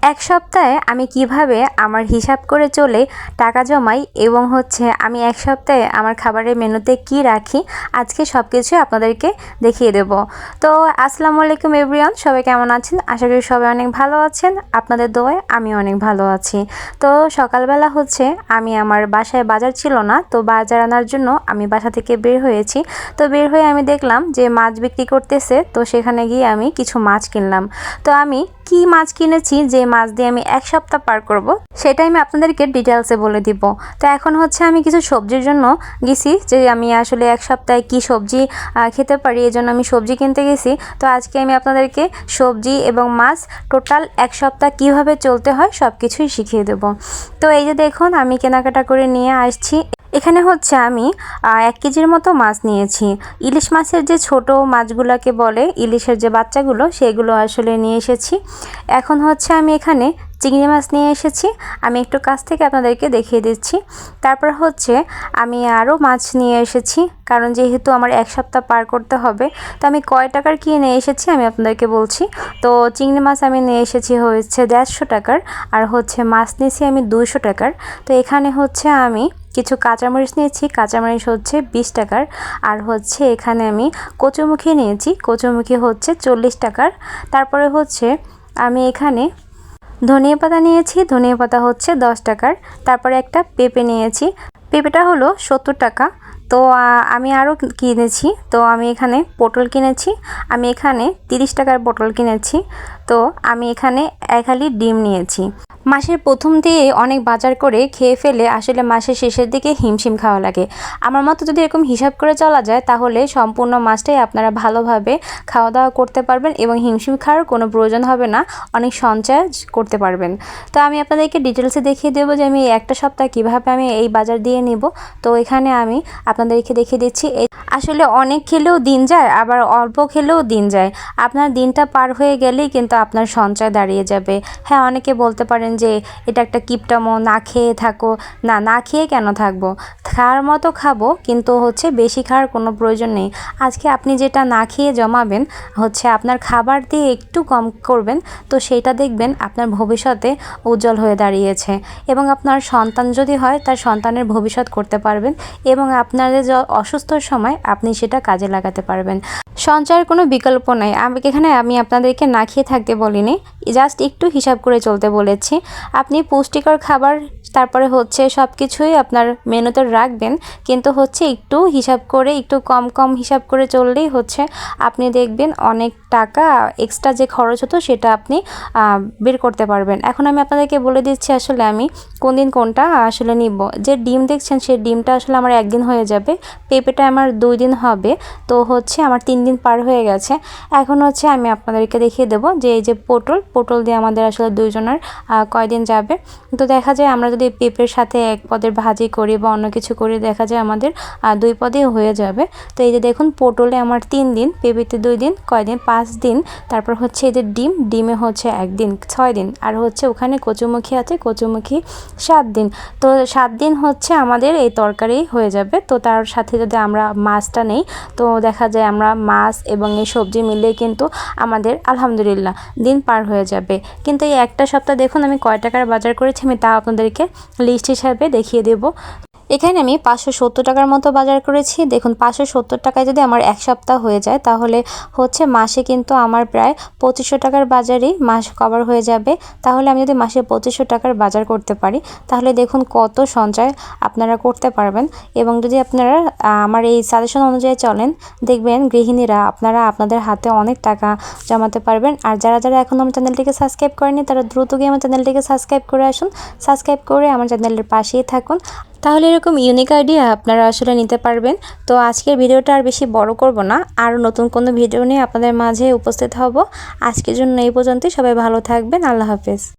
এক সপ্তাহে আমি কিভাবে আমার হিসাব করে চলে টাকা জমাই এবং আমি এক সপ্তাহে আমার খাবারের মেনুতে কি রাখি আজকে সব কিছু আপনাদেরকে দেখিয়ে দেব। তো আসসালামু আলাইকুম এভরিওয়ান, সবাই কেমন আছেন? আশা করি সবাই অনেক ভালো আছেন। আপনাদের দোয়ায় আমি অনেক ভালো আছি। তো সকালবেলা আমি আমার বাসায় বাজার ছিল না, তো বাজার আনার জন্য আমি বাসা থেকে বের হয়েছি। তো বের হয়ে আমি দেখলাম যে মাছ বিক্রি করতেছে, তো সেখানে গিয়ে আমি কিছু মাছ কিনলাম। তো আমি কি মাছ কিনেছি, যে মাছ দিয়ে আমি এক সপ্তাহ পার করব, সেটাই আমি আপনাদেরকে ডিটেলসে বলে দিব। তো এখন আমি কিছু সবজির জন্য গেছি, যে আমি আসলে এক সপ্তাহে কি সবজি খেতে পারি, এই জন্য আমি সবজি কিনতে গেছি। তো আজকে আমি আপনাদেরকে সবজি এবং মাছ টোটাল এক সপ্তাহ কিভাবে চলতে হয় সব কিছুই শিখিয়ে দেব। তো এই যে দেখুন, আমি কেনাকাটা করে নিয়ে আসছি। এখানে আমি 1 কেজির মতো মাছ নিয়েছি। ইলিশ মাছের যে ছোট মাছগুলোকে বলে, ইলিশের যে বাচ্চাগুলো, সেগুলো আসলে নিয়ে এসেছি। এখন আমি এখানে চিংড়ি মাছ নিয়ে এসেছি। আমি একটু কাছ থেকে আপনাদেরকে দেখিয়ে দিচ্ছি। তারপর আমি আরও মাছ নিয়ে এসেছি, কারণ যেহেতু আমার এক সপ্তাহ পার করতে হবে। তো আমি কয় টাকার কি নিয়ে এসেছি আমি আপনাদেরকে বলছি। তো চিংড়ি মাছ আমি নিয়ে এসেছি 150 টাকার, আর মাছ নিয়েছি আমি 200 টাকার। তো এখানে আমি কিছু কাঁচামরিচ নিয়েছি, কাঁচামরিচ 20 টাকার। আর এখানে আমি কচুমুখী নিয়েছি, কচুমুখী 40 টাকার। তারপরে আমি এখানে ধনিয়া পাতা নিয়েছি, ধনিয়া পাতা 10 টাকার। তারপরে একটা পেঁপে নিয়েছি, পেঁপেটা 70 টাকা। তো আমি আরও কিনেছি, তো আমি এখানে পটল কিনেছি, আমি এখানে 30 টাকার পটল কিনেছি। তো আমি এখানে 1 হালি ডিম নিয়েছি। মাসের প্রথম দিয়ে অনেক বাজার করে খেয়ে ফেলে আসলে মাসের শেষের দিকে হিমশিম খাওয়া লাগে। আমার মতো যদি এরকম হিসাব করে চলা যায়, তাহলে সম্পূর্ণ মাসটাই আপনারা ভালোভাবে খাওয়া দাওয়া করতে পারবেন এবং হিমশিম খাওয়ার কোনো প্রয়োজন হবে না, অনেক সঞ্চয় করতে পারবেন। তো আমি আপনাদেরকে ডিটেলসে দেখিয়ে দেবো যে আমি একটা সপ্তাহ কীভাবে আমি এই বাজার দিয়ে নিব। তো এখানে আমি আপনাদেরকে দেখিয়ে দিচ্ছি। আসলে অনেক খেলেও দিন যায়, আবার অল্প খেলেও দিন যায়। আপনার দিনটা পার হয়ে গেলেই কিন্তু আপনার সঞ্চয় দাঁড়িয়ে যাবে। হ্যাঁ, অনেকে বলতে পারেন যে এটা একটা কিপটামো, না খেয়ে থাকো। না, না খেয়ে কেন থাকবো? খাওয়ার মতো খাবো, কিন্তু বেশি খাওয়ার কোনো প্রয়োজন নেই। আজকে আপনি যেটা না খেয়ে জমাবেন, আপনার খাবার দিয়ে একটু কম করবেন, তো সেইটা দেখবেন আপনার ভবিষ্যতে উজ্জ্বল হয়ে দাঁড়িয়েছে। এবং আপনার সন্তান যদি হয়, তার সন্তানের ভবিষ্যৎ করতে পারবেন এবং আপনাদের অসুস্থর সময় আপনি সেটা কাজে লাগাতে পারবেন। সঞ্চয়ের কোনো বিকল্প নাই। আমি আপনাদেরকে না খেয়ে থাকতে বলিনি, জাস্ট একটু হিসাব করে চলতে বলেছি। আপনি পুষ্টিকর খাবার, তারপরে সব কিছুই আপনার মেনুতে রাখবেন, কিন্তু একটু হিসাব করে, একটু কম কম হিসাব করে চললেই আপনি দেখবেন অনেক টাকা এক্সট্রা যে খরচ হতো সেটা আপনি বের করতে পারবেন। এখন আমি আপনাদেরকে বলে দিচ্ছি আসলে আমি কোন দিন কোনটা আসলে নিব। যে ডিম দেখছেন, সেই ডিমটা আসলে আমার 1 দিন হয়ে যাবে, পেঁপেটা আমার 2 দিন হবে। তো আমার 3 দিন পার হয়ে গেছে। এখন আমি আপনাদেরকে দেখিয়ে দেবো যে এই যে পটল দিয়ে আমাদের আসলে 2 জনের কয়দিন যাবে। তো দেখা যায় আমরা যদি পেঁপের সাথে 1 পদের ভাজি করি বা অন্য কিছু করি, দেখা যায় আমাদের 2 পদেই হয়ে যাবে। তো এই যে দেখুন, পটলে আমার 3 দিন, পেঁপেতে 2 দিন, কয়দিন 5 দিন। তারপর এই যে ডিমে 1 দিন, 6 দিন। আর ওখানে কচুমুখী আছে, কচুমুখী 7 দিন। তো 7 দিন আমাদের এই তরকারি হয়ে যাবে। তো তার সাথে যদি আমরা মাছটা নেই, তো দেখা যায় আমরা মাছ এবং এই সবজি মিলিয়ে কিন্তু আমাদের আলহামদুলিল্লাহ দিন পার হয়ে যাবে। কিন্তু এই একটা সপ্তাহ দেখুন আমি কয় টাকার বাজার করেছি, আমি তা আপনাদেরকে লিস্ট হিসাবে দেখিয়ে দেব। এখানে আমি 570 টাকার মতো বাজার করেছি। দেখুন, 570 টাকায় যদি আমার এক সপ্তাহ হয়ে যায়, তাহলে মাসে কিন্তু আমার প্রায় 2500 টাকার বাজারই মাস কভার হয়ে যাবে। তাহলে আমি যদি মাসে 2500 টাকার বাজার করতে পারি, তাহলে দেখুন কত সঞ্চয় আপনারা করতে পারবেন। এবং যদি আপনারা আমার এই সাজেশন অনুযায়ী চলেন, দেখবেন গৃহিণীরা আপনারা আপনাদের হাতে অনেক টাকা জমাতে পারবেন। আর যারা যারা এখন আমার চ্যানেলটিকে সাবস্ক্রাইব করেনি, তারা দ্রুত গিয়ে আমার চ্যানেলটিকে সাবস্ক্রাইব করে আসুন। সাবস্ক্রাইব করে আমার চ্যানেলের পাশেই থাকুন, তাহলে এরকম ইউনিক আইডিয়া আপনারা আসলে নিতে পারবেন। তো আজকের ভিডিওটা আর বেশি বড় করব না, আর নতুন কোনো ভিডিও নিয়ে আপনাদের মাঝে উপস্থিত হব। আজকের জন্য এই পর্যন্তই। সবাই ভালো থাকবেন। আল্লাহ হাফেজ।